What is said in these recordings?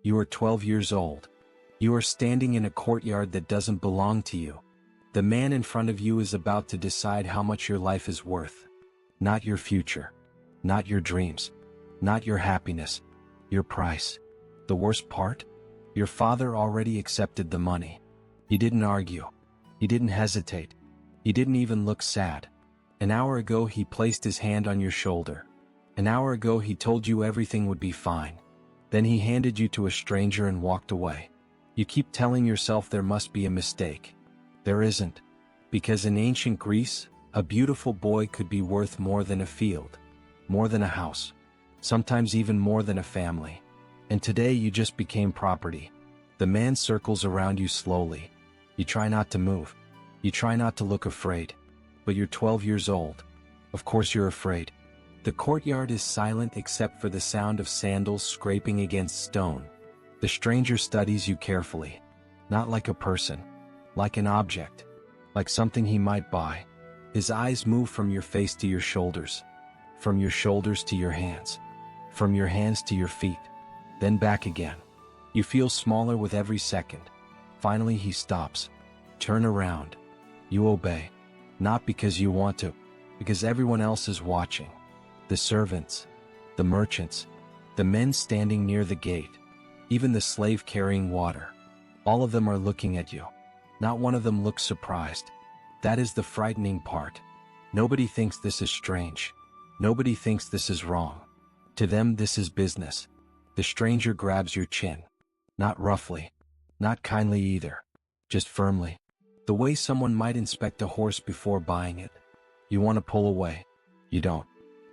You are 12 years old. You are standing in a courtyard that doesn't belong to you. The man in front of you is about to decide how much your life is worth. Not your future. Not your dreams. Not your happiness. Your price. The worst part? Your father already accepted the money. He didn't argue. He didn't hesitate. He didn't even look sad. An hour ago he placed his hand on your shoulder. An hour ago he told you everything would be fine. Then he handed you to a stranger and walked away. You keep telling yourself there must be a mistake. There isn't. Because in ancient Greece, a beautiful boy could be worth more than a field, more than a house, sometimes even more than a family. And today you just became property. The man circles around you slowly. You try not to move. You try not to look afraid. But you're 12 years old. Of course you're afraid. The courtyard is silent except for the sound of sandals scraping against stone. The stranger studies you carefully. Not like a person. Like an object. Like something he might buy. His eyes move from your face to your shoulders. From your shoulders to your hands. From your hands to your feet. Then back again. You feel smaller with every second. Finally he stops. Turn around. You obey. Not because you want to. Because everyone else is watching. The servants. The merchants. The men standing near the gate. Even the slave carrying water. All of them are looking at you. Not one of them looks surprised. That is the frightening part. Nobody thinks this is strange. Nobody thinks this is wrong. To them this is business. The stranger grabs your chin. Not roughly. Not kindly either. Just firmly. The way someone might inspect a horse before buying it. You want to pull away. You don't.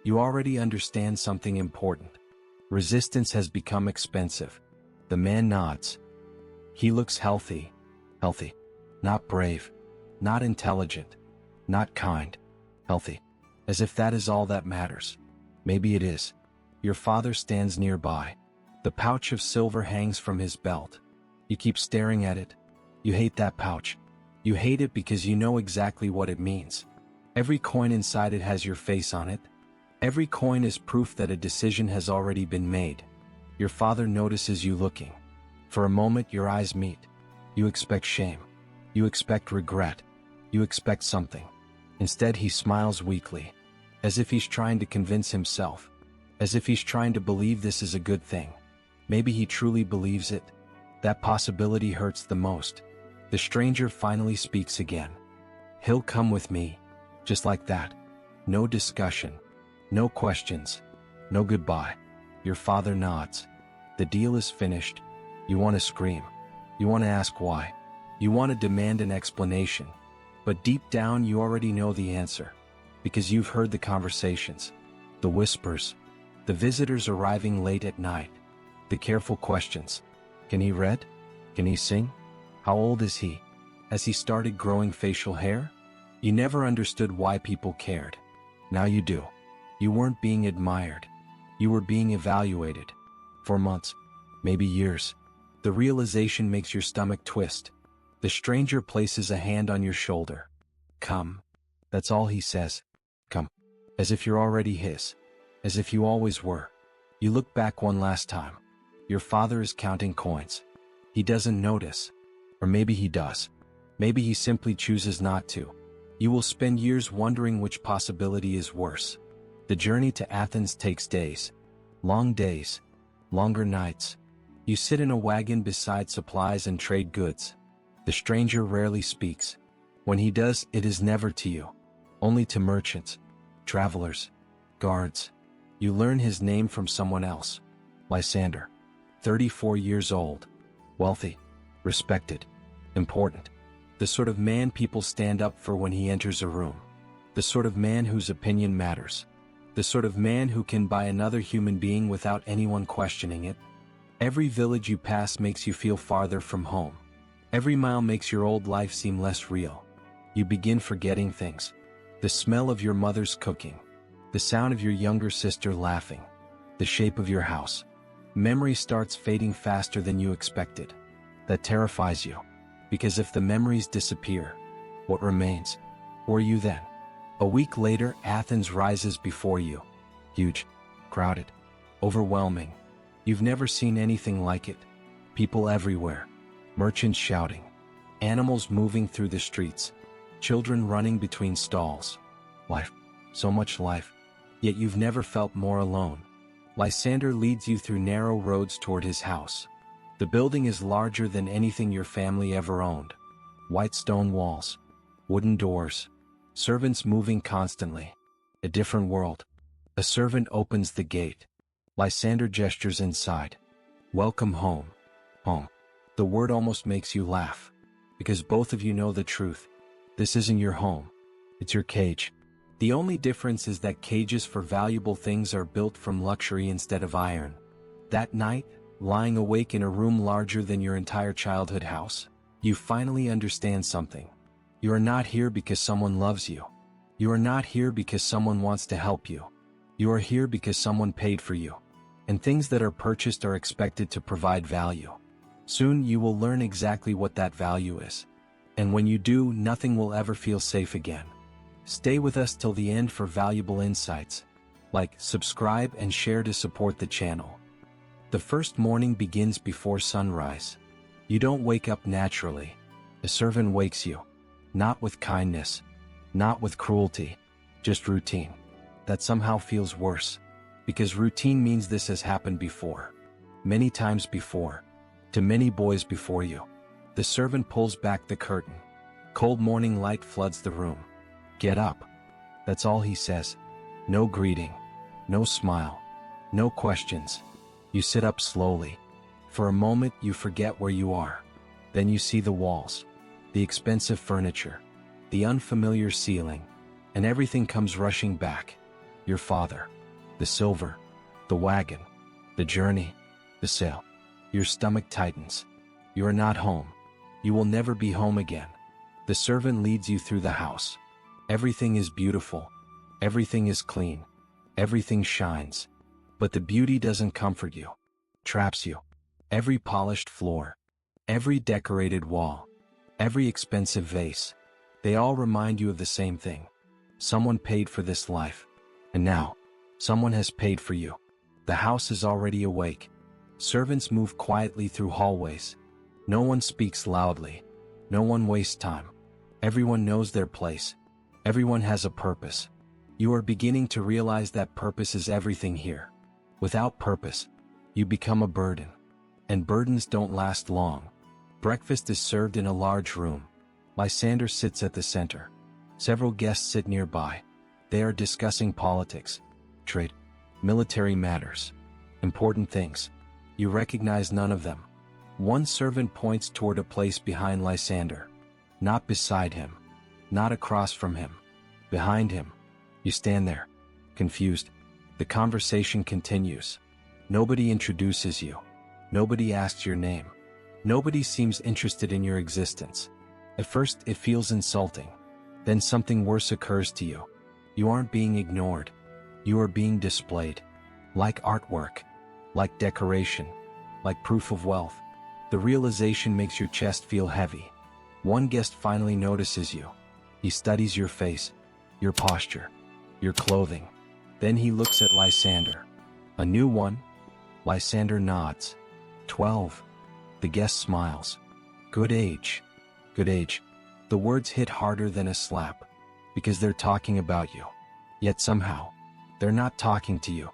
You already understand something important. Resistance has become expensive. The man nods. He looks healthy. Healthy. Not brave. Not intelligent. Not kind. Healthy. As if that is all that matters. Maybe it is. Your father stands nearby. The pouch of silver hangs from his belt. You keep staring at it. You hate that pouch. You hate it because you know exactly what it means. Every coin inside it has your face on it. Every coin is proof that a decision has already been made. Your father notices you looking. For a moment your eyes meet. You expect shame. You expect regret. You expect something. Instead he smiles weakly. As if he's trying to convince himself. As if he's trying to believe this is a good thing. Maybe he truly believes it. That possibility hurts the most. The stranger finally speaks again. He'll come with me. Just like that. No discussion. No questions. No goodbye. Your father nods. The deal is finished. You want to scream. You want to ask why. You want to demand an explanation. But deep down you already know the answer. Because you've heard the conversations. The whispers. The visitors arriving late at night. The careful questions. Can he read? Can he sing? How old is he? Has he started growing facial hair? You never understood why people cared. Now you do. You weren't being admired. You were being evaluated. For months. Maybe years. The realization makes your stomach twist. The stranger places a hand on your shoulder. Come. That's all he says. Come. As if you're already his. As if you always were. You look back one last time. Your father is counting coins. He doesn't notice. Or maybe he does. Maybe he simply chooses not to. You will spend years wondering which possibility is worse. The journey to Athens takes days. Long days. Longer nights. You sit in a wagon beside supplies and trade goods. The stranger rarely speaks. When he does, it is never to you. Only to merchants, travelers, guards. You learn his name from someone else. Lysander. 34 years old. Wealthy. Respected. Important. The sort of man people stand up for when he enters a room. The sort of man whose opinion matters. The sort of man who can buy another human being without anyone questioning it. Every village you pass makes you feel farther from home. Every mile makes your old life seem less real. You begin forgetting things. The smell of your mother's cooking. The sound of your younger sister laughing. The shape of your house. Memory starts fading faster than you expected. That terrifies you. Because if the memories disappear, what remains? Who are you then? A week later, Athens rises before you. Huge. Crowded. Overwhelming. You've never seen anything like it. People everywhere. Merchants shouting. Animals moving through the streets. Children running between stalls. Life. So much life. Yet you've never felt more alone. Lysander leads you through narrow roads toward his house. The building is larger than anything your family ever owned. White stone walls. Wooden doors. Servants moving constantly. A different world. A servant opens the gate. Lysander gestures inside. Welcome home. Home. The word almost makes you laugh. Because both of you know the truth. This isn't your home. It's your cage. The only difference is that cages for valuable things are built from luxury instead of iron. That night, lying awake in a room larger than your entire childhood house, you finally understand something. You are not here because someone loves you. You are not here because someone wants to help you. You are here because someone paid for you. And things that are purchased are expected to provide value. Soon you will learn exactly what that value is. And when you do, nothing will ever feel safe again. Stay with us till the end for valuable insights. Like, subscribe and share to support the channel. The first morning begins before sunrise. You don't wake up naturally. A servant wakes you. Not with kindness. Not with cruelty. Just routine. That somehow feels worse. Because routine means this has happened before. Many times before. To many boys before you. The servant pulls back the curtain. Cold morning light floods the room. Get up. That's all he says. No greeting. No smile. No questions. You sit up slowly. For a moment you forget where you are. Then you see the walls. The expensive furniture. The unfamiliar ceiling. And everything comes rushing back. Your father. The silver. The wagon. The journey. The sail. Your stomach tightens. You are not home. You will never be home again. The servant leads you through the house. Everything is beautiful. Everything is clean. Everything shines. But the beauty doesn't comfort you. Traps you. Every polished floor. Every decorated wall. Every expensive vase. They all remind you of the same thing. Someone paid for this life. And now, someone has paid for you. The house is already awake. Servants move quietly through hallways. No one speaks loudly. No one wastes time. Everyone knows their place. Everyone has a purpose. You are beginning to realize that purpose is everything here. Without purpose, you become a burden. And burdens don't last long. Breakfast is served in a large room. Lysander sits at the center. Several guests sit nearby. They are discussing politics, trade, military matters, important things. You recognize none of them. One servant points toward a place behind Lysander. Not beside him. Not across from him. Behind him. You stand there, confused. The conversation continues. Nobody introduces you. Nobody asks your name. Nobody seems interested in your existence. At first it feels insulting. Then something worse occurs to you. You aren't being ignored. You are being displayed. Like artwork. Like decoration. Like proof of wealth. The realization makes your chest feel heavy. One guest finally notices you. He studies your face, your posture, your clothing. Then he looks at Lysander. A new one? Lysander nods. 12. The guest smiles. Good age. Good age. The words hit harder than a slap. Because they're talking about you. Yet somehow, they're not talking to you.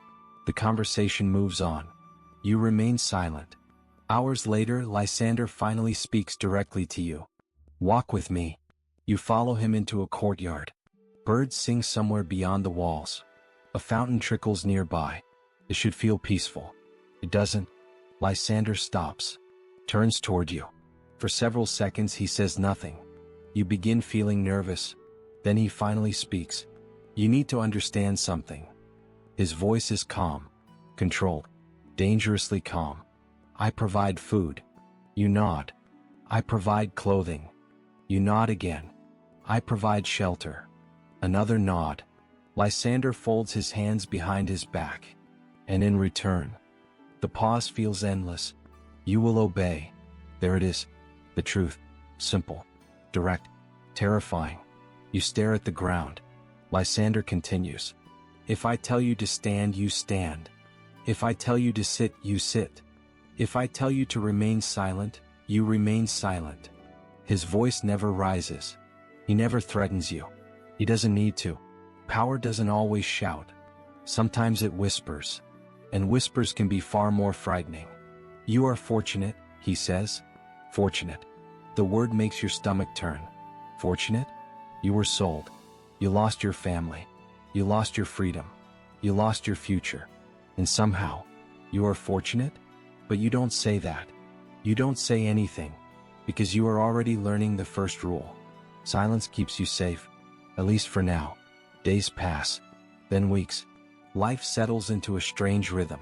The conversation moves on. You remain silent. Hours later, Lysander finally speaks directly to you. Walk with me. You follow him into a courtyard. Birds sing somewhere beyond the walls. A fountain trickles nearby. It should feel peaceful. It doesn't. Lysander stops. Turns toward you. For several seconds he says nothing. You begin feeling nervous. Then he finally speaks. You need to understand something. His voice is calm. Controlled. Dangerously calm. I provide food. You nod. I provide clothing. You nod again. I provide shelter. Another nod. Lysander folds his hands behind his back. And in return, the pause feels endless. You will obey. There it is. The truth. Simple. Direct. Terrifying. You stare at the ground. Lysander continues. If I tell you to stand, you stand. If I tell you to sit, you sit. If I tell you to remain silent, you remain silent. His voice never rises. He never threatens you. He doesn't need to. Power doesn't always shout. Sometimes it whispers. And whispers can be far more frightening. You are fortunate, he says. Fortunate. The word makes your stomach turn. Fortunate? You were sold. You lost your family. You lost your freedom. You lost your future. And somehow, you are fortunate? But you don't say that. You don't say anything. Because you are already learning the first rule. Silence keeps you safe. At least for now. Days pass. Then weeks. Life settles into a strange rhythm.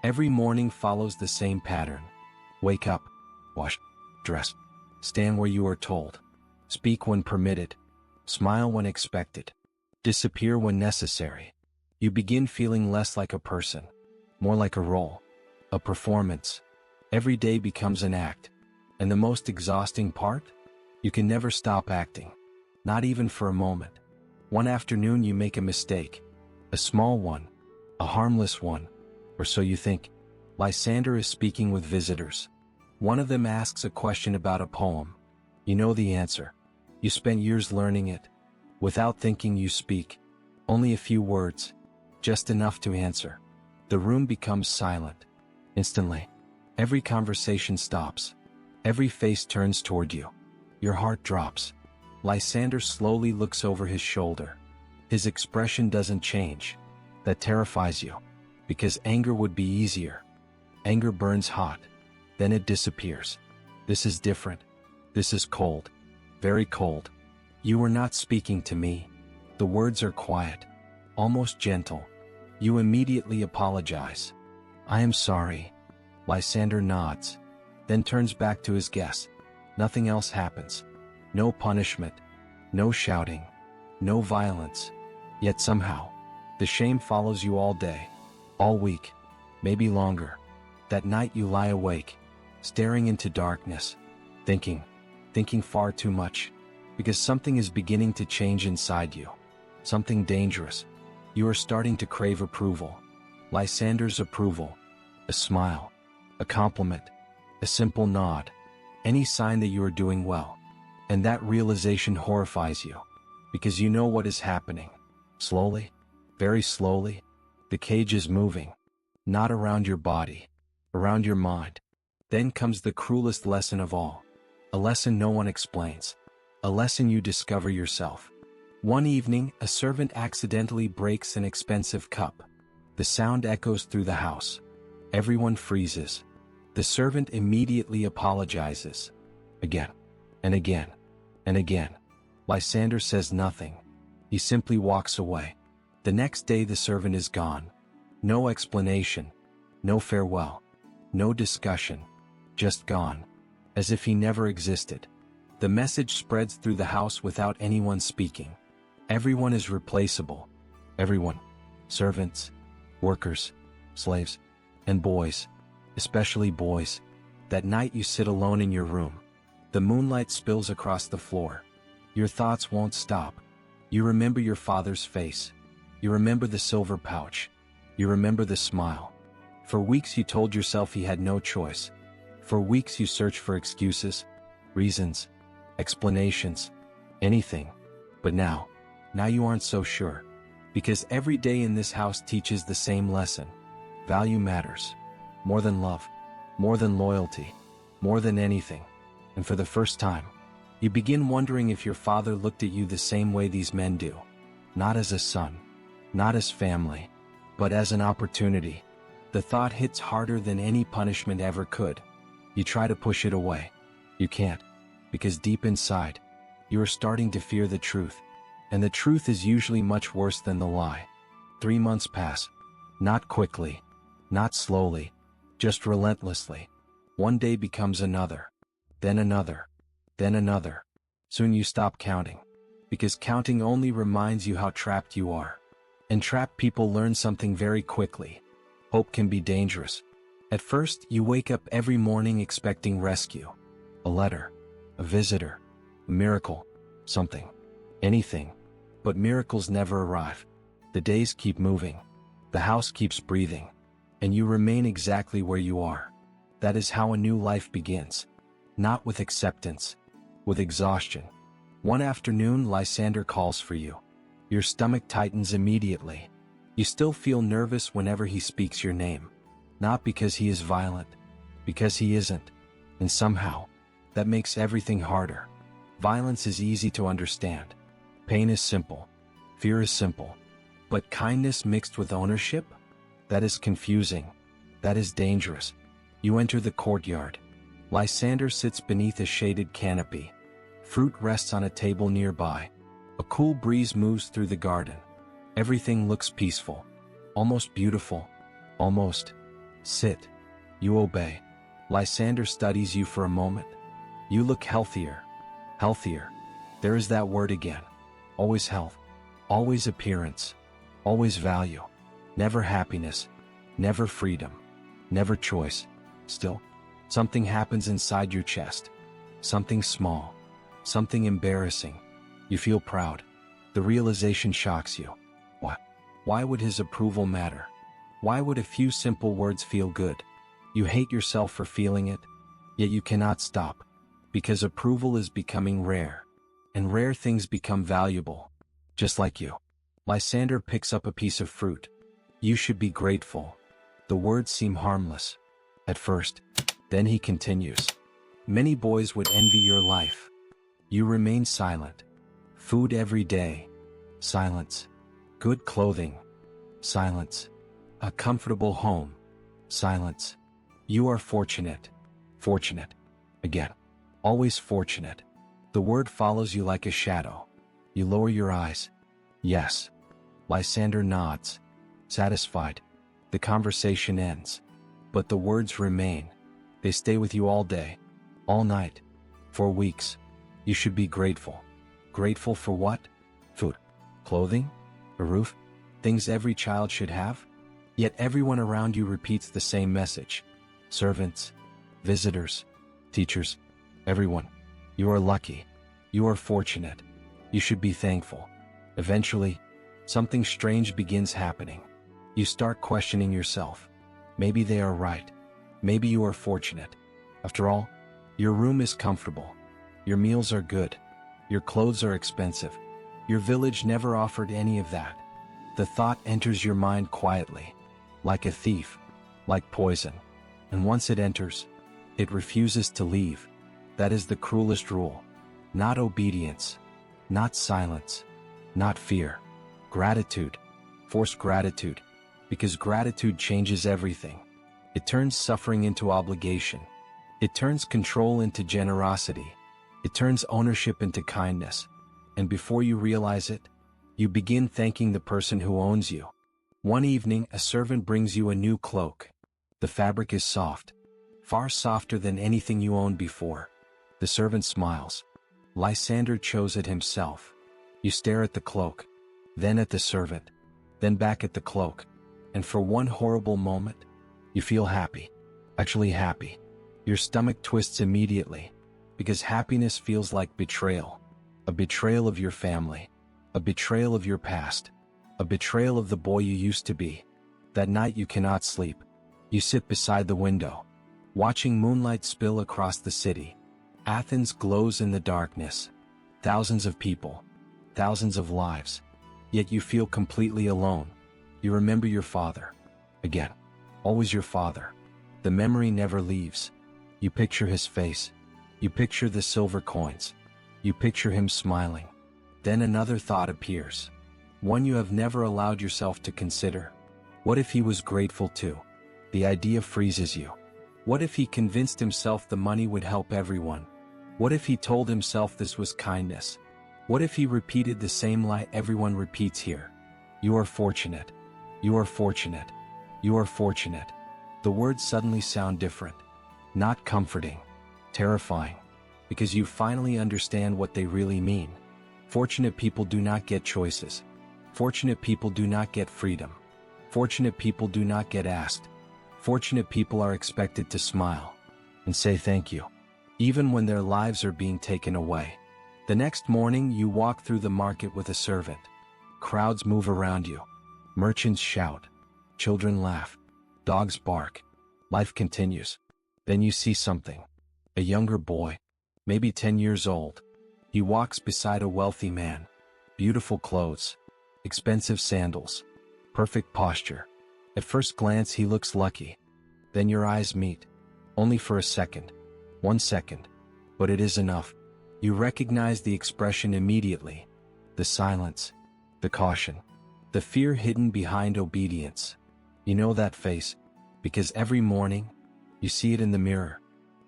Every morning follows the same pattern. Wake up. Wash. Dress. Stand where you are told. Speak when permitted. Smile when expected. Disappear when necessary. You begin feeling less like a person. More like a role. A performance. Every day becomes an act. And the most exhausting part? You can never stop acting. Not even for a moment. One afternoon you make a mistake. A small one. A harmless one. Or so you think. Lysander is speaking with visitors. One of them asks a question about a poem. You know the answer. You spent years learning it. Without thinking you speak. Only a few words. Just enough to answer. The room becomes silent. Instantly. Every conversation stops. Every face turns toward you. Your heart drops. Lysander slowly looks over his shoulder. His expression doesn't change. That terrifies you. Because anger would be easier. Anger burns hot. Then it disappears. This is different. This is cold. Very cold. You are not speaking to me. The words are quiet. Almost gentle. You immediately apologize. I am sorry. Lysander nods. Then turns back to his guest. Nothing else happens. No punishment. No shouting. No violence. Yet somehow, the shame follows you all day. All week. Maybe longer. That night you lie awake. Staring into darkness. Thinking far too much. Because something is beginning to change inside you. Something dangerous. You are starting to crave approval. Lysander's approval. A smile. A compliment. A simple nod. Any sign that you are doing well. And that realization horrifies you. Because you know what is happening. Slowly. Very slowly. The cage is moving. Not around your body. Around your mind. Then comes the cruelest lesson of all. A lesson no one explains. A lesson you discover yourself. One evening, a servant accidentally breaks an expensive cup. The sound echoes through the house. Everyone freezes. The servant immediately apologizes. Again. And again. And again. Lysander says nothing. He simply walks away. The next day the servant is gone. No explanation. No farewell. No discussion. Just gone. As if he never existed. The message spreads through the house without anyone speaking. Everyone is replaceable. Everyone. Servants. Workers. Slaves. And boys. Especially boys. That night you sit alone in your room. The moonlight spills across the floor. Your thoughts won't stop. You remember your father's face. You remember the silver pouch. You remember the smile. For weeks you told yourself he had no choice. For weeks you searched for excuses, reasons, explanations, anything. But now you aren't so sure. Because every day in this house teaches the same lesson. Value matters. More than love. More than loyalty. More than anything. And for the first time, you begin wondering if your father looked at you the same way these men do. Not as a son. Not as family. But as an opportunity. The thought hits harder than any punishment ever could. You try to push it away. You can't. Because deep inside, you are starting to fear the truth. And the truth is usually much worse than the lie. 3 months pass. Not quickly. Not slowly. Just relentlessly. One day becomes another. Then another. Then another. Soon you stop counting. Because counting only reminds you how trapped you are. And trapped people learn something very quickly. Hope can be dangerous. At first, you wake up every morning expecting rescue. A letter. A visitor. A miracle. Something. Anything. But miracles never arrive. The days keep moving. The house keeps breathing. And you remain exactly where you are. That is how a new life begins. Not with acceptance, with exhaustion. One afternoon, Lysander calls for you. Your stomach tightens immediately. You still feel nervous whenever he speaks your name. Not because he is violent, because he isn't. And somehow, that makes everything harder. Violence is easy to understand. Pain is simple. Fear is simple. But kindness mixed with ownership? That is confusing. That is dangerous. You enter the courtyard. Lysander sits beneath a shaded canopy. Fruit rests on a table nearby. A cool breeze moves through the garden. Everything looks peaceful. Almost beautiful. Almost. Sit. You obey. Lysander studies you for a moment. You look healthier. Healthier. There is that word again. Always health. Always appearance. Always value. Never happiness. Never freedom. Never choice. Still, something happens inside your chest. Something small. Something embarrassing. You feel proud. The realization shocks you. What? Why would his approval matter? Why would a few simple words feel good? You hate yourself for feeling it, yet you cannot stop. Because approval is becoming rare. And rare things become valuable. Just like you. Lysander picks up a piece of fruit. You should be grateful. The words seem harmless. At first. Then he continues. Many boys would envy your life. You remain silent. Food every day. Silence. Good clothing. Silence. A comfortable home. Silence. You are fortunate. Fortunate. Again. Always fortunate. The word follows you like a shadow. You lower your eyes. Yes. Lysander nods. Satisfied. The conversation ends. But the words remain. They stay with you all day. All night. For weeks. You should be grateful. Grateful for what? Food. Clothing? A roof? Things every child should have? Yet everyone around you repeats the same message. Servants. Visitors. Teachers. Everyone. You are lucky. You are fortunate. You should be thankful. Eventually, something strange begins happening. You start questioning yourself. Maybe they are right. Maybe you are fortunate. After all, your room is comfortable. Your meals are good. Your clothes are expensive. Your village never offered any of that. The thought enters your mind quietly, like a thief, like poison. And once it enters, it refuses to leave. That is the cruelest rule. Not obedience, not silence, not fear. Gratitude. Force gratitude. Because gratitude changes everything. It turns suffering into obligation. It turns control into generosity. It turns ownership into kindness. And before you realize it, you begin thanking the person who owns you. One evening, a servant brings you a new cloak. The fabric is soft. Far softer than anything you owned before. The servant smiles. Lysander chose it himself. You stare at the cloak, then at the servant, then back at the cloak. And for one horrible moment, you feel happy. Actually happy. Your stomach twists immediately, because happiness feels like betrayal. A betrayal of your family. A betrayal of your past. A betrayal of the boy you used to be. That night you cannot sleep. You sit beside the window, watching moonlight spill across the city. Athens glows in the darkness. Thousands of people. Thousands of lives. Yet you feel completely alone. You remember your father. Again. Always your father. The memory never leaves. You picture his face. You picture the silver coins. You picture him smiling. Then another thought appears. One you have never allowed yourself to consider. What if he was grateful too? The idea freezes you. What if he convinced himself the money would help everyone? What if he told himself this was kindness? What if he repeated the same lie everyone repeats here? You are fortunate. You are fortunate. You are fortunate. The words suddenly sound different. Not comforting. Terrifying. Because you finally understand what they really mean. Fortunate people do not get choices. Fortunate people do not get freedom. Fortunate people do not get asked. Fortunate people are expected to smile and say thank you, even when their lives are being taken away. The next morning you walk through the market with a servant. Crowds move around you. Merchants shout. Children laugh. Dogs bark. Life continues. Then you see something. A younger boy, maybe 10 years old. He walks beside a wealthy man. Beautiful clothes, expensive sandals, perfect posture. At first glance he looks lucky. Then your eyes meet. Only for a second. 1 second. But it is enough. You recognize the expression immediately. The silence. The caution. The fear hidden behind obedience. You know that face, because every morning, you see it in the mirror.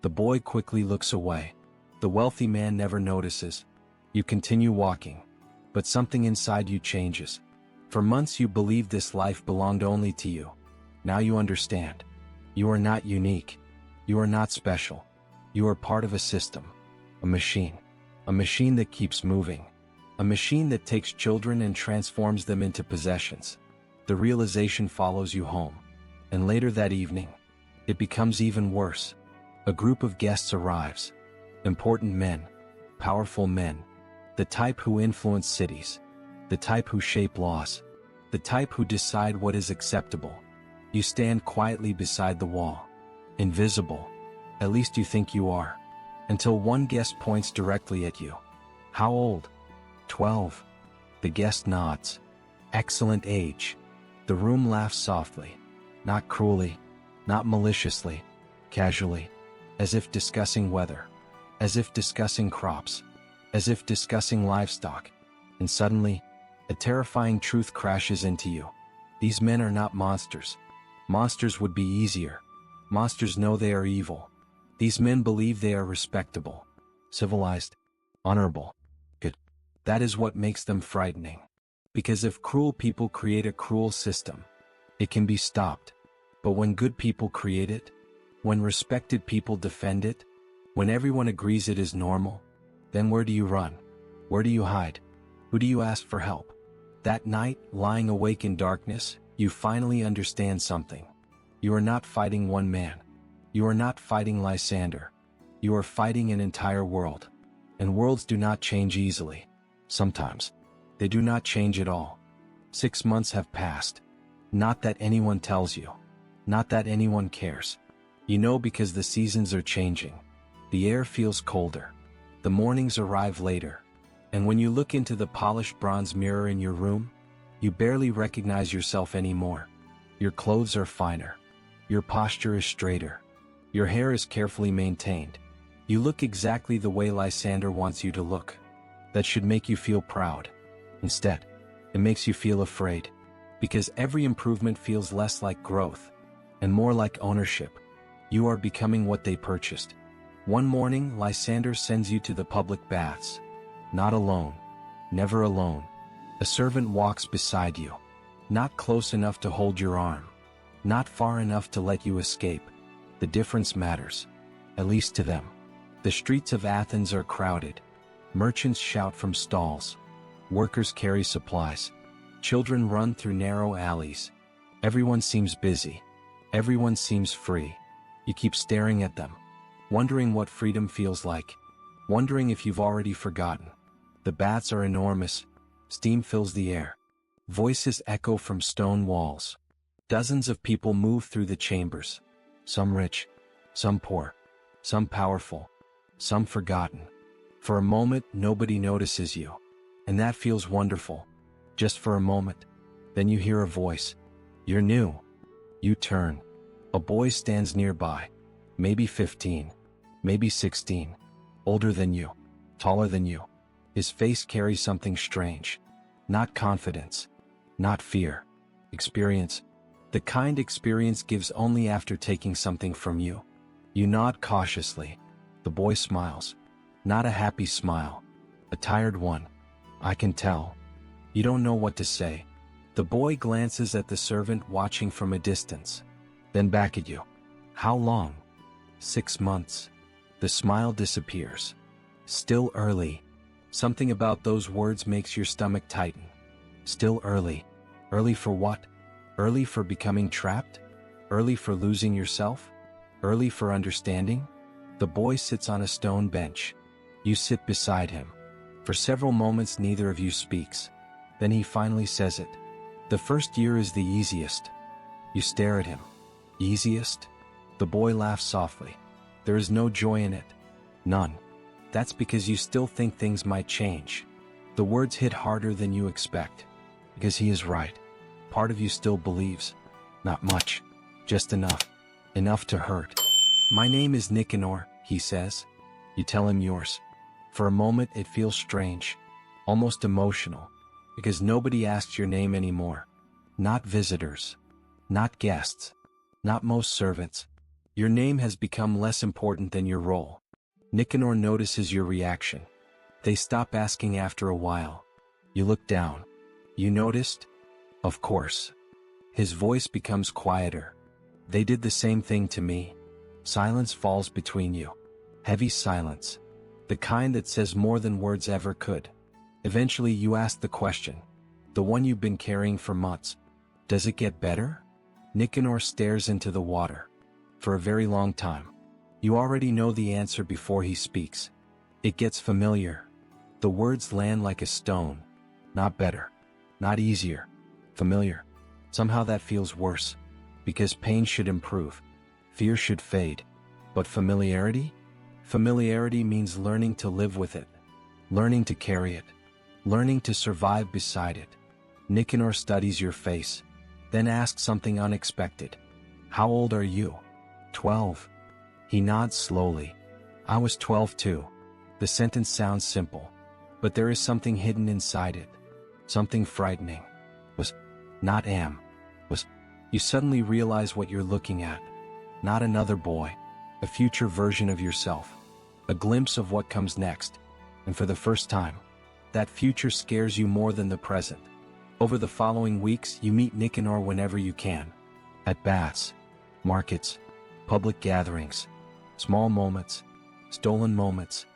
The boy quickly looks away. The wealthy man never notices. You continue walking. But something inside you changes. For months you believed this life belonged only to you. Now you understand. You are not unique. You are not special. You are part of a system. A machine. A machine that keeps moving. A machine that takes children and transforms them into possessions. The realization follows you home. And later that evening, it becomes even worse. A group of guests arrives. Important men. Powerful men. The type who influence cities. The type who shape laws. The type who decide what is acceptable. You stand quietly beside the wall. Invisible. At least you think you are. Until one guest points directly at you. How old? 12. The guest nods. Excellent age. The room laughs softly. Not cruelly. Not maliciously. Casually. As if discussing weather. As if discussing crops. As if discussing livestock. And suddenly, a terrifying truth crashes into you. These men are not monsters. Monsters would be easier. Monsters know they are evil. These men believe they are respectable, civilized, honorable, good. That is what makes them frightening. Because if cruel people create a cruel system, it can be stopped. But when good people create it, when respected people defend it, when everyone agrees it is normal, then where do you run? Where do you hide? Who do you ask for help? That night, lying awake in darkness, you finally understand something. You are not fighting one man. You are not fighting Lysander. You are fighting an entire world. And worlds do not change easily. Sometimes. They do not change at all. 6 months have passed. Not that anyone tells you. Not that anyone cares. You know because the seasons are changing. The air feels colder. The mornings arrive later. And when you look into the polished bronze mirror in your room, you barely recognize yourself anymore. Your clothes are finer. Your posture is straighter. Your hair is carefully maintained. You look exactly the way Lysander wants you to look. That should make you feel proud. Instead, it makes you feel afraid. Because every improvement feels less like growth, and more like ownership. You are becoming what they purchased. One morning, Lysander sends you to the public baths. Not alone. Never alone. A servant walks beside you. Not close enough to hold your arm. Not far enough to let you escape. The difference matters. At least to them. The streets of Athens are crowded. Merchants shout from stalls. Workers carry supplies. Children run through narrow alleys. Everyone seems busy. Everyone seems free. You keep staring at them. Wondering what freedom feels like. Wondering if you've already forgotten. The baths are enormous. Steam fills the air. Voices echo from stone walls. Dozens of people move through the chambers. Some rich. Some poor. Some powerful. Some forgotten. For a moment, nobody notices you. And that feels wonderful. Just for a moment. Then you hear a voice. You're new. You turn. A boy stands nearby. Maybe 15. Maybe 16. Older than you. Taller than you. His face carries something strange. Not confidence. Not fear. Experience. The kind experience gives only after taking something from you. You nod cautiously. The boy smiles. Not a happy smile. A tired one. I can tell. You don't know what to say. The boy glances at the servant watching from a distance. Then back at you. How long? 6 months. The smile disappears. Still early. Something about those words makes your stomach tighten. Still early. Early for what? Early for becoming trapped? Early for losing yourself? Early for understanding? The boy sits on a stone bench. You sit beside him. For several moments neither of you speaks. Then he finally says it. The first year is the easiest. You stare at him. Easiest? The boy laughs softly. There is no joy in it. None. That's because you still think things might change. The words hit harder than you expect. Because he is right. Part of you still believes. Not much. Just enough. Enough to hurt. My name is Nicanor, he says. You tell him yours. For a moment it feels strange. Almost emotional. Because nobody asks your name anymore. Not visitors. Not guests. Not most servants. Your name has become less important than your role. Nicanor notices your reaction. They stop asking after a while. You look down. You noticed? Of course. His voice becomes quieter. They did the same thing to me. Silence falls between you. Heavy silence. The kind that says more than words ever could. Eventually you ask the question. The one you've been carrying for months. Does it get better? Nicanor stares into the water. For a very long time. You already know the answer before he speaks. It gets familiar. The words land like a stone. Not better. Not easier. Familiar. Somehow that feels worse. Because pain should improve. Fear should fade. But familiarity? Familiarity means learning to live with it. Learning to carry it. Learning to survive beside it. Nicanor studies your face. Then asks something unexpected. How old are you? 12. He nods slowly. I was 12 too. The sentence sounds simple. But there is something hidden inside it. Something frightening. Was. Not am. Was. You suddenly realize what you're looking at. Not another boy. A future version of yourself. A glimpse of what comes next. And for the first time, that future scares you more than the present. Over the following weeks, you meet Nicanor whenever you can. At baths, markets, public gatherings, small moments, stolen moments.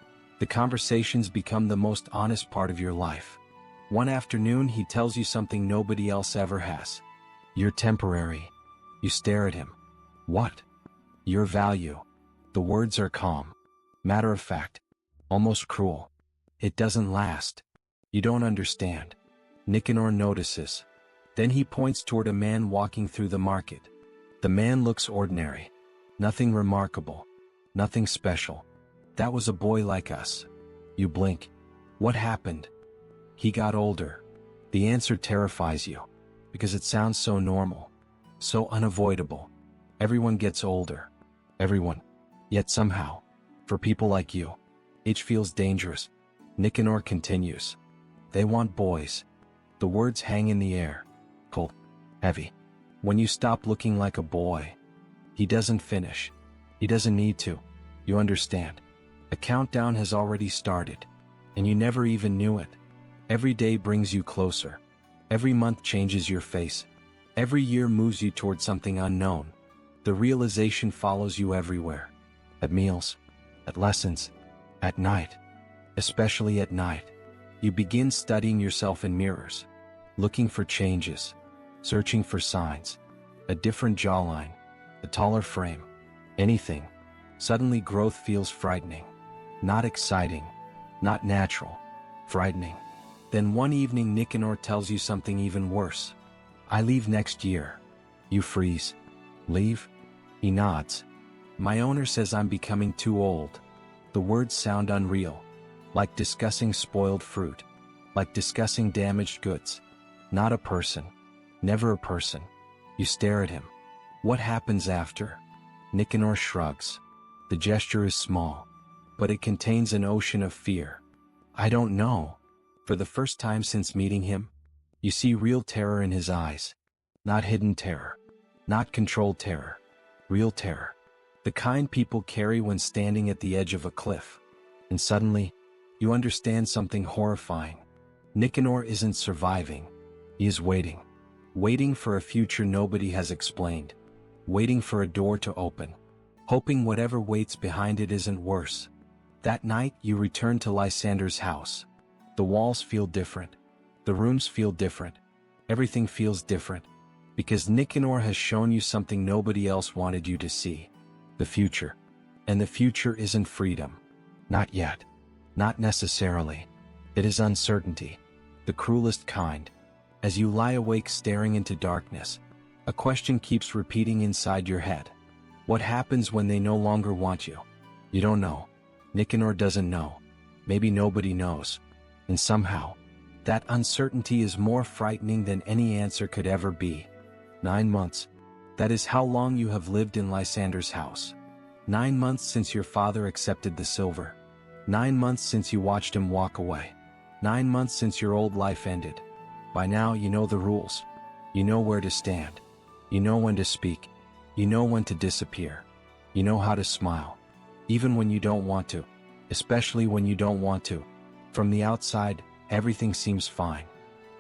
The conversations become the most honest part of your life. One afternoon, he tells you something nobody else ever has. You're temporary. You stare at him. What? Your value. The words are calm. Matter of fact. Almost cruel. It doesn't last. You don't understand. Nicanor notices. Then he points toward a man walking through the market. The man looks ordinary. Nothing remarkable. Nothing special. That was a boy like us. You blink. What happened? He got older. The answer terrifies you. Because it sounds so normal. So unavoidable. Everyone gets older. Everyone. Yet somehow, for people like you, age feels dangerous. Nicanor continues. They want boys. The words hang in the air. Cold. Heavy. When you stop looking like a boy. He doesn't finish. He doesn't need to. You understand. A countdown has already started. And you never even knew it. Every day brings you closer. Every month changes your face. Every year moves you toward something unknown. The realization follows you everywhere. At meals. At lessons. At night. Especially at night. You begin studying yourself in mirrors. Looking for changes. Searching for signs. A different jawline. A taller frame. Anything. Suddenly growth feels frightening. Not exciting. Not natural. Frightening. Then one evening Nicanor tells you something even worse. I leave next year. You freeze. Leave? He nods. My owner says I'm becoming too old. The words sound unreal. Like discussing spoiled fruit. Like discussing damaged goods. Not a person. Never a person. You stare at him. What happens after? Nicanor shrugs. The gesture is small. But it contains an ocean of fear. I don't know. For the first time since meeting him, you see real terror in his eyes. Not hidden terror. Not controlled terror. Real terror. The kind people carry when standing at the edge of a cliff. And suddenly, you understand something horrifying. Nicanor isn't surviving. He is waiting. Waiting for a future nobody has explained. Waiting for a door to open. Hoping whatever waits behind it isn't worse. That night, you return to Lysander's house. The walls feel different. The rooms feel different. Everything feels different. Because Nicanor has shown you something nobody else wanted you to see. The future. And the future isn't freedom. Not yet. Not necessarily. It is uncertainty. The cruelest kind. As you lie awake staring into darkness, a question keeps repeating inside your head. What happens when they no longer want you? You don't know. Nicanor doesn't know. Maybe nobody knows. And somehow, that uncertainty is more frightening than any answer could ever be. 9 months. That is how long you have lived in Lysander's house. 9 months since your father accepted the silver. 9 months since you watched him walk away. 9 months since your old life ended. By now you know the rules. You know where to stand. You know when to speak. You know when to disappear. You know how to smile. Even when you don't want to. Especially when you don't want to. From the outside, everything seems fine.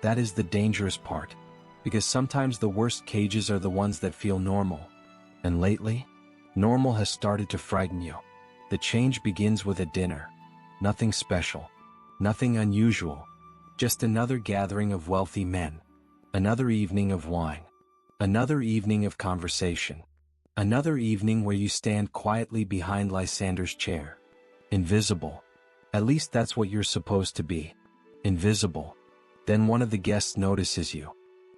That is the dangerous part. Because sometimes the worst cages are the ones that feel normal. And lately, normal has started to frighten you. The change begins with a dinner. Nothing special. Nothing unusual. Just another gathering of wealthy men. Another evening of wine. Another evening of conversation. Another evening where you stand quietly behind Lysander's chair. Invisible. At least that's what you're supposed to be. Invisible. Then one of the guests notices you.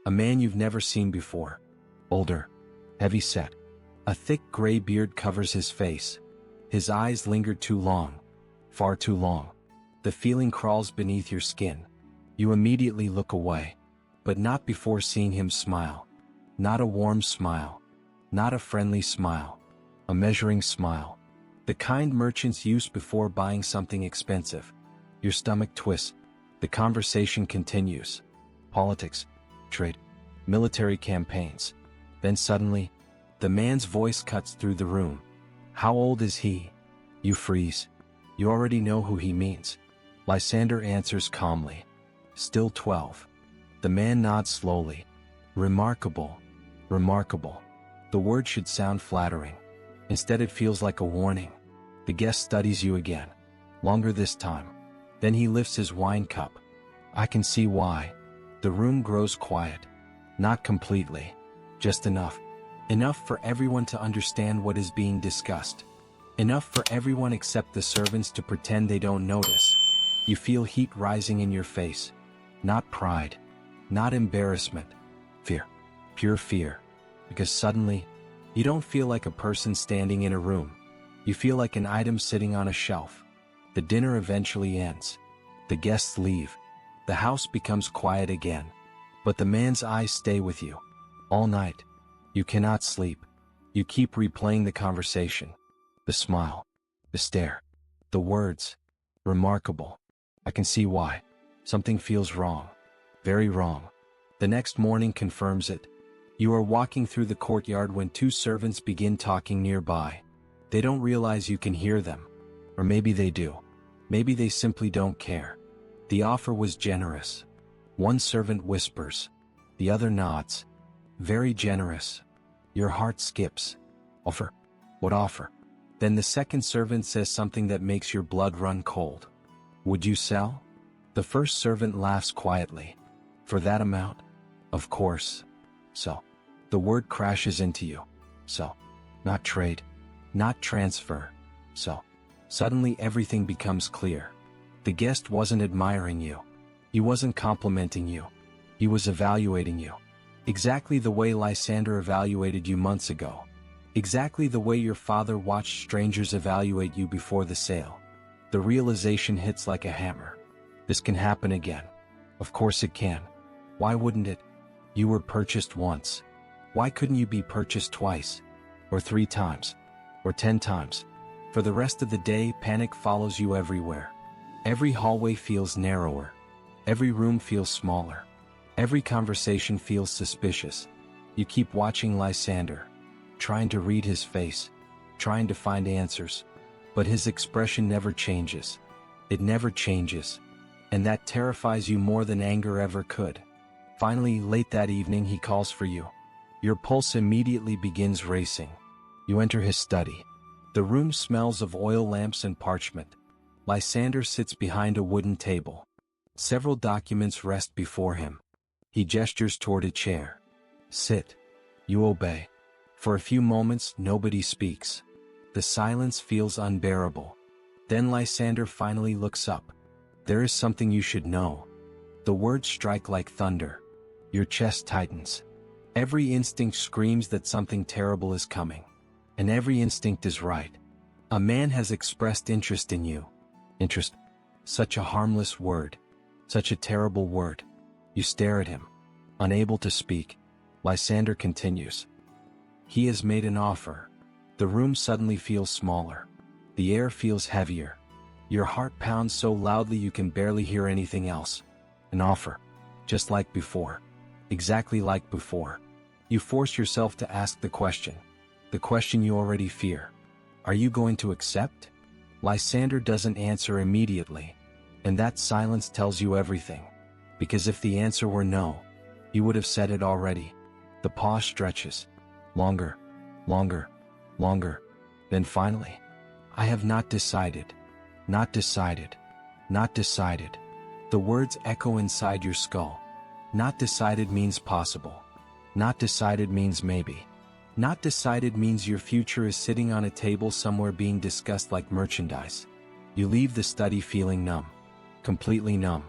A man you've never seen before. Older. Heavy set. A thick gray beard covers his face. His eyes lingered too long. Far too long. The feeling crawls beneath your skin. You immediately look away. But not before seeing him smile. Not a warm smile. Not a friendly smile. A measuring smile. The kind merchants use before buying something expensive. Your stomach twists. The conversation continues. Politics. Trade. Military campaigns. Then suddenly, the man's voice cuts through the room. How old is he? You freeze. You already know who he means. Lysander answers calmly. Still 12. The man nods slowly. Remarkable. Remarkable. The word should sound flattering. Instead it feels like a warning. The guest studies you again. Longer this time. Then he lifts his wine cup. I can see why. The room grows quiet. Not completely. Just enough. Enough for everyone to understand what is being discussed. Enough for everyone except the servants to pretend they don't notice. You feel heat rising in your face. Not pride. Not embarrassment. Fear. Pure fear. Because suddenly, you don't feel like a person standing in a room. You feel like an item sitting on a shelf. The dinner eventually ends. The guests leave. The house becomes quiet again. But the man's eyes stay with you. All night. You cannot sleep. You keep replaying the conversation. The smile. The stare. The words. Remarkable. I can see why. Something feels wrong. Very wrong. The next morning confirms it. You are walking through the courtyard when 2 servants begin talking nearby. They don't realize you can hear them. Or maybe they do. Maybe they simply don't care. The offer was generous. One servant whispers. The other nods. Very generous. Your heart skips. Offer? What offer? Then the second servant says something that makes your blood run cold. Would you sell? The first servant laughs quietly. For that amount? Of course. So. The word crashes into you. So. Not trade. Not transfer. So. Suddenly everything becomes clear. The guest wasn't admiring you. He wasn't complimenting you. He was evaluating you. Exactly the way Lysander evaluated you months ago. Exactly the way your father watched strangers evaluate you before the sale. The realization hits like a hammer. This can happen again. Of course it can. Why wouldn't it? You were purchased once. Why couldn't you be purchased twice? Or 3 times? Or 10 times? For the rest of the day, panic follows you everywhere. Every hallway feels narrower. Every room feels smaller. Every conversation feels suspicious. You keep watching Lysander, trying to read his face, trying to find answers. But his expression never changes. It never changes. And that terrifies you more than anger ever could. Finally, late that evening, he calls for you. Your pulse immediately begins racing. You enter his study. The room smells of oil lamps and parchment. Lysander sits behind a wooden table. Several documents rest before him. He gestures toward a chair. Sit. You obey. For a few moments, nobody speaks. The silence feels unbearable. Then Lysander finally looks up. There is something you should know. The words strike like thunder. Your chest tightens. Every instinct screams that something terrible is coming. And every instinct is right. A man has expressed interest in you. Interest. Such a harmless word. Such a terrible word. You stare at him. Unable to speak. Lysander continues. He has made an offer. The room suddenly feels smaller. The air feels heavier. Your heart pounds so loudly you can barely hear anything else. An offer. Just like before. Exactly like before. You force yourself to ask the question. The question you already fear. Are you going to accept? Lysander doesn't answer immediately. And that silence tells you everything. Because if the answer were no, he would have said it already. The pause stretches. Longer. Longer. Longer. Then finally. I have not decided. Not decided. Not decided. The words echo inside your skull. Not decided means possible. Not decided means maybe. Not decided means your future is sitting on a table somewhere being discussed like merchandise. You leave the study feeling numb. Completely numb.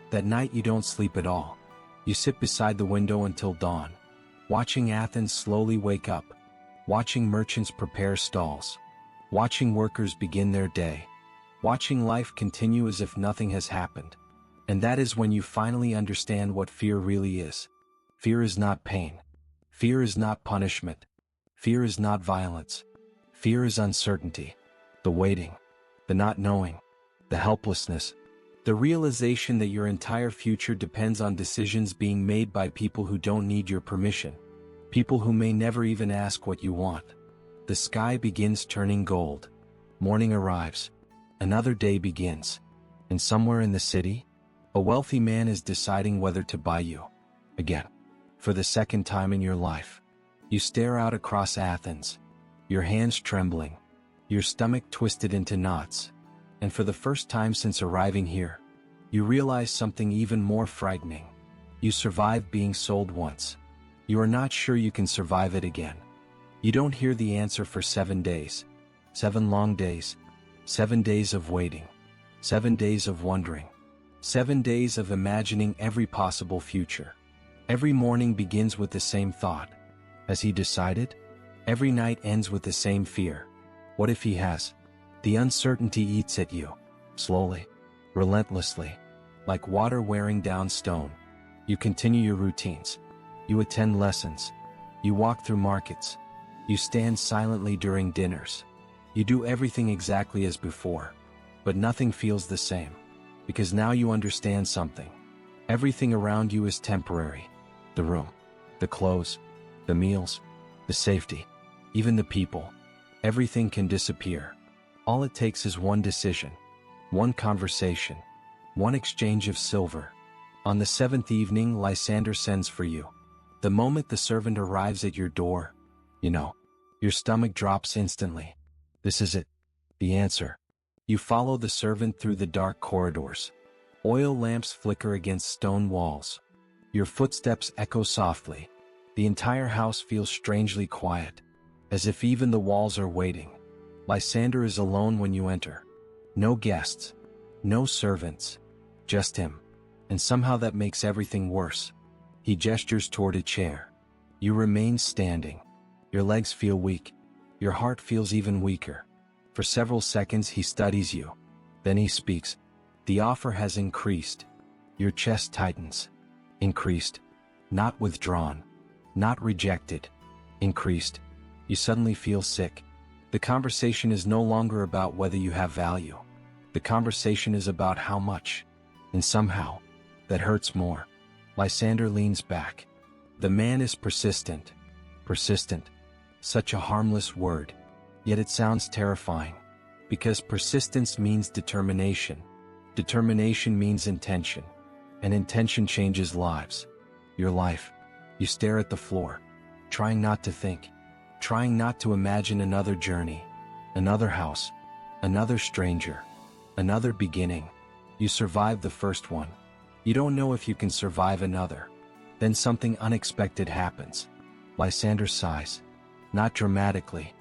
That night you don't sleep at all. You sit beside the window until dawn. Watching Athens slowly wake up. Watching merchants prepare stalls. Watching workers begin their day. Watching life continue as if nothing has happened. And that is when you finally understand what fear really is. Fear is not pain. Fear is not punishment. Fear is not violence. Fear is uncertainty. The waiting. The not knowing. The helplessness. The realization that your entire future depends on decisions being made by people who don't need your permission. People who may never even ask what you want. The sky begins turning gold. Morning arrives. Another day begins. And somewhere in the city, a wealthy man is deciding whether to buy you. Again. For the second time in your life. You stare out across Athens. Your hands trembling. Your stomach twisted into knots. And for the first time since arriving here, you realize something even more frightening. You survived being sold once. You are not sure you can survive it again. You don't hear the answer for 7 days. 7 long days. 7 days of waiting. 7 days of wondering. 7 days of imagining every possible future. Every morning begins with the same thought. Has he decided? Every night ends with the same fear. What if he has? The uncertainty eats at you. Slowly. Relentlessly. Like water wearing down stone. You continue your routines. You attend lessons. You walk through markets. You stand silently during dinners. You do everything exactly as before. But nothing feels the same. Because now you understand something. Everything around you is temporary. The room. The clothes. The meals. The safety. Even the people. Everything can disappear. All it takes is one decision. One conversation. One exchange of silver. On the 7th evening, Lysander sends for you. The moment the servant arrives at your door, you know, your stomach drops instantly. This is it. The answer. You follow the servant through the dark corridors. Oil lamps flicker against stone walls. Your footsteps echo softly. The entire house feels strangely quiet, as if even the walls are waiting. Lysander is alone when you enter. No guests. No servants. Just him. And somehow that makes everything worse. He gestures toward a chair. You remain standing. Your legs feel weak. Your heart feels even weaker. For several seconds he studies you. Then he speaks. The offer has increased. Your chest tightens. Increased. Not withdrawn. Not rejected. Increased. You suddenly feel sick. The conversation is no longer about whether you have value. The conversation is about how much. And somehow, that hurts more. Lysander leans back. The man is persistent. Persistent. Such a harmless word. Yet it sounds terrifying. Because persistence means determination. Determination means intention. And intention changes lives. Your life. You stare at the floor. Trying not to think. Trying not to imagine another journey. Another house. Another stranger. Another beginning. You survive the first one. You don't know if you can survive another. Then something unexpected happens. Lysander sighs. Not dramatically.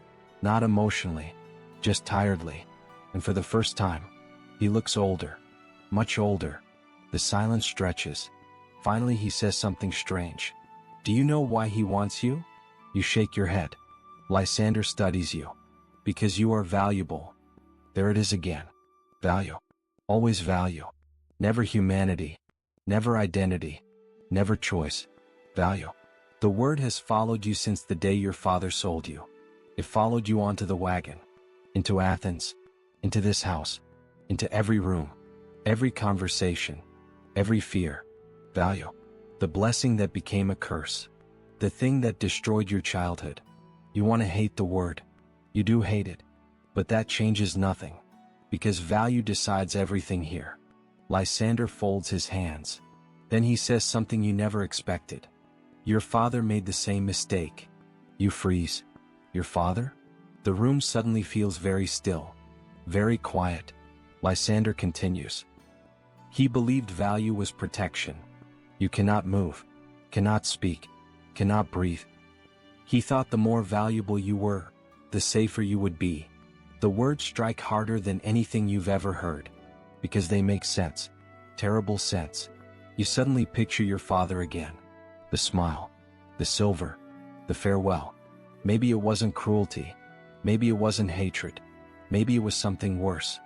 Not emotionally. Just tiredly. And for the first time, he looks older. Much older. The silence stretches. Finally he says something strange. Do you know why he wants you? You shake your head. Lysander studies you. Because you are valuable. There it is again. Value. Always value. Never humanity. Never identity. Never choice. Value. The word has followed you since the day your father sold you. It followed you onto the wagon, into Athens, into this house, into every room, every conversation, every fear. Value. The blessing that became a curse. The thing that destroyed your childhood. You want to hate the word. You do hate it. But that changes nothing. Because value decides everything here. Lysander folds his hands. Then he says something you never expected. Your father made the same mistake. You freeze. Your father? The room suddenly feels very still. Very quiet. Lysander continues. He believed value was protection. You cannot move. Cannot speak. Cannot breathe. He thought the more valuable you were, the safer you would be. The words strike harder than anything you've ever heard. Because they make sense. Terrible sense. You suddenly picture your father again. The smile. The silver. The farewell. Maybe it wasn't cruelty. Maybe it wasn't hatred. Maybe it was something worse.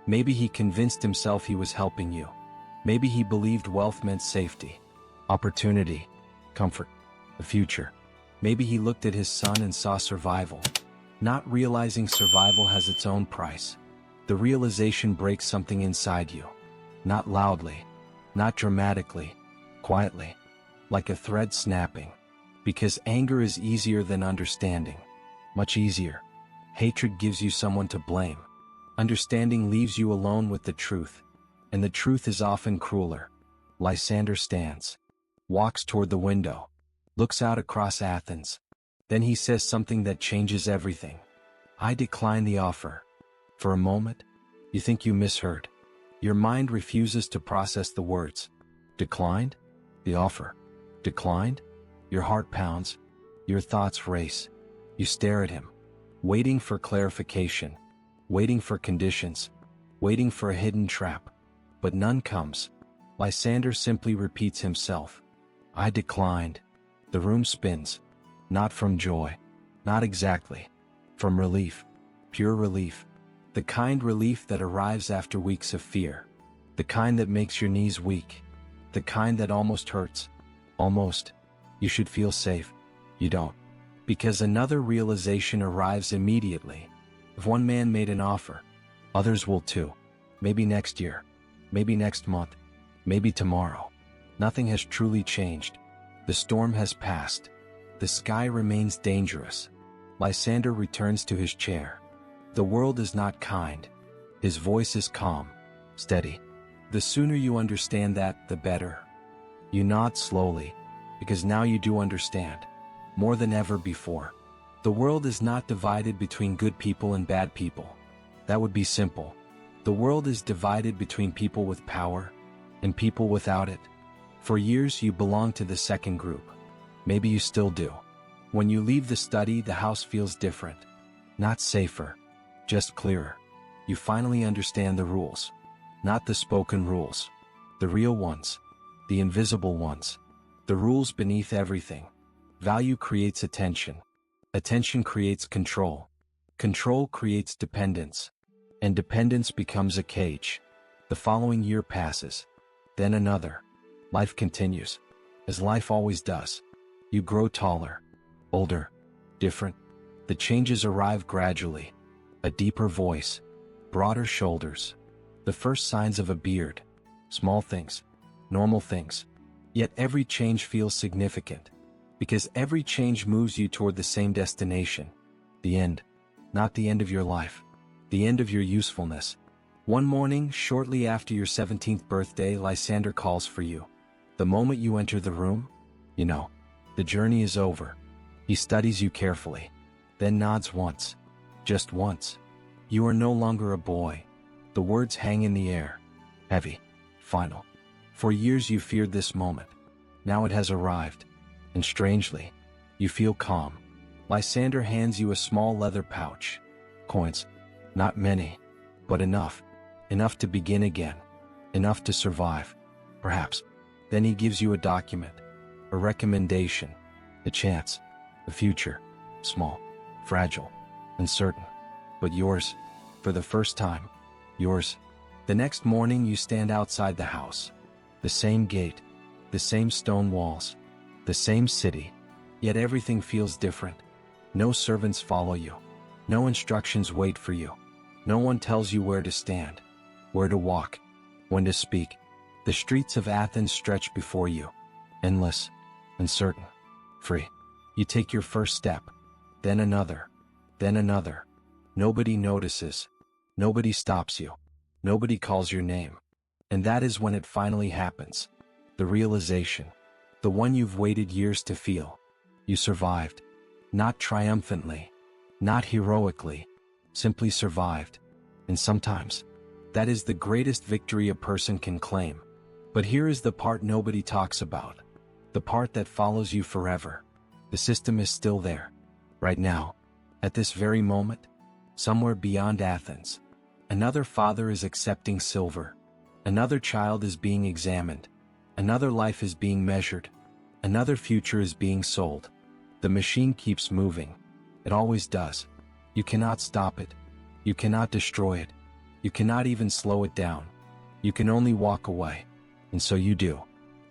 Maybe he convinced himself he was helping you. Maybe he believed wealth meant safety, opportunity, comfort, the future. Maybe he looked at his son and saw survival, not realizing survival has its own price. The realization breaks something inside you. Not loudly, not dramatically, quietly, like a thread snapping. Because anger is easier than understanding. Much easier. Hatred gives you someone to blame. Understanding leaves you alone with the truth. And the truth is often crueler. Lysander stands. Walks toward the window. Looks out across Athens. Then he says something that changes everything. I decline the offer. For a moment, you think you misheard. Your mind refuses to process the words. Declined? The offer. Declined? Your heart pounds. Your thoughts race. You stare at him. Waiting for clarification. Waiting for conditions. Waiting for a hidden trap. But none comes. Lysander simply repeats himself. I declined. The room spins. Not from joy. Not exactly. From relief. Pure relief. The kind relief that arrives after weeks of fear. The kind that makes your knees weak. The kind that almost hurts. Almost. You should feel safe. You don't. Because another realization arrives immediately. If one man made an offer, others will too. Maybe next year. Maybe next month. Maybe tomorrow. Nothing has truly changed. The storm has passed. The sky remains dangerous. Lysander returns to his chair. The world is not kind. His voice is calm, steady. The sooner you understand that, the better. You nod slowly, because now you do understand. More than ever before. The world is not divided between good people and bad people. That would be simple. The world is divided between people with power and people without it. For years you belonged to the second group. Maybe you still do. When you leave the study, the house feels different. Not safer, just clearer. You finally understand the rules. Not the spoken rules. The real ones. The invisible ones. The rules beneath everything. Value creates attention. Attention creates control. Control creates dependence. And dependence becomes a cage. The following year passes. Then another. Life continues. As life always does. You grow taller. Older. Different. The changes arrive gradually. A deeper voice. Broader shoulders. The first signs of a beard. Small things. Normal things. Yet every change feels significant. Because every change moves you toward the same destination. The end. Not the end of your life. The end of your usefulness. One morning, shortly after your 17th birthday, Lysander calls for you. The moment you enter the room, you know, the journey is over. He studies you carefully. Then nods once. Just once. You are no longer a boy. The words hang in the air. Heavy. Final. For years you feared this moment. Now it has arrived. And strangely, you feel calm. Lysander hands you a small leather pouch. Coins. Not many. But enough. Enough to begin again. Enough to survive. Perhaps. Then he gives you a document. A recommendation. A chance. A future. Small. Fragile. Uncertain. But yours. For the first time. Yours. The next morning you stand outside the house. The same gate. The same stone walls. The same city. Yet everything feels different. No servants follow you. No instructions wait for you. No one tells you where to stand, where to walk, when to speak. The streets of Athens stretch before you. Endless, uncertain, free. You take your first step. Then another. Then another. Nobody notices. Nobody stops you. Nobody calls your name. And that is when it finally happens. The realization. The one you've waited years to feel. You survived. Not triumphantly. Not heroically. Simply survived. And sometimes, that is the greatest victory a person can claim. But here is the part nobody talks about. The part that follows you forever. The system is still there. Right now. At this very moment. Somewhere beyond Athens. Another father is accepting silver. Another child is being examined. Another life is being measured. Another future is being sold. The machine keeps moving. It always does. You cannot stop it. You cannot destroy it. You cannot even slow it down. You can only walk away. And so you do.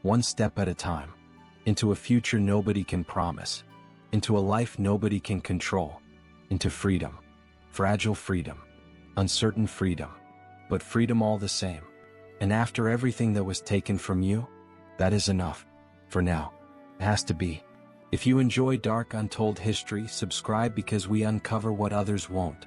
One step at a time. Into a future nobody can promise. Into a life nobody can control. Into freedom. Fragile freedom. Uncertain freedom. But freedom all the same. And after everything that was taken from you, that is enough. For now. It has to be. If you enjoy dark untold history, subscribe because we uncover what others won't.